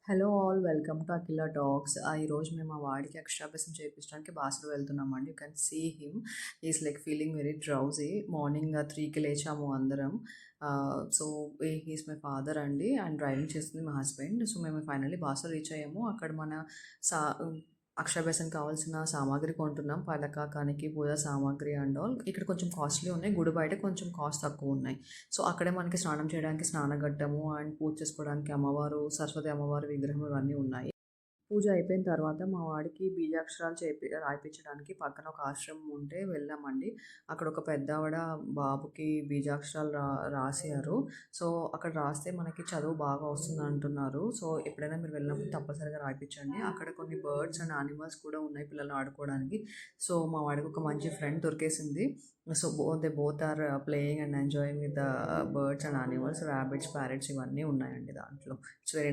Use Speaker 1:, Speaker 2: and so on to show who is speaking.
Speaker 1: Hello all welcome to Akhila talks. ఈరోజు మేము మా వాడికి అక్షరాభ్యాసం చేయించడానికి బాసర వెళ్తున్నామండి. You can see him is like feeling very drowsy. Morning 3కి లేచాము అందరం. సో హీస్ మై ఫాదర్ అండి అండ్ డ్రైవింగ్ చేస్తుంది మా హస్బెండ్. సో మేము ఫైనల్లీ బాసర రీచ్ అయ్యాము. అక్కడ మన సా అక్షరాభ్యాసం కావాల్సిన సామాగ్రి కొంటున్నాం. పలకాకానికి పూజ సామాగ్రి అండ్ ఆల్. ఇక్కడ కొంచెం కాస్ట్లీ ఉన్నాయి, గుడి బయట కొంచెం కాస్ట్ తక్కువ ఉన్నాయి. సో అక్కడే మనకి స్నానం చేయడానికి స్నానఘట్టము అండ్ పూజ చేసుకోవడానికి అమ్మవారు, సరస్వతి అమ్మవారి విగ్రహం ఇవన్నీ ఉన్నాయి. పూజ అయిపోయిన తర్వాత మా వాడికి బీజాక్షరాలు రాయిపించడానికి పక్కన ఒక ఆశ్రమం ఉంటే వెళ్ళామండి. అక్కడ ఒక పెద్దావిడ బాబుకి బీజాక్షరాలు రాసారు. సో అక్కడ రాస్తే మనకి చదువు బాగా వస్తుంది అంటున్నారు. సో ఎప్పుడైనా మీరు వెళ్ళినప్పుడు తప్పనిసరిగా రాయిపించండి. అక్కడ కొన్ని బర్డ్స్ అండ్ యానిమల్స్ కూడా ఉన్నాయి పిల్లలు ఆడుకోవడానికి. సో మా వాడికి ఒక మంచి ఫ్రెండ్ దొరికేసింది. So they both are playing and enjoying with the birds and animals, rabbits, parrots ఇవన్నీ ఉన్నాయండి దాంట్లో. It's very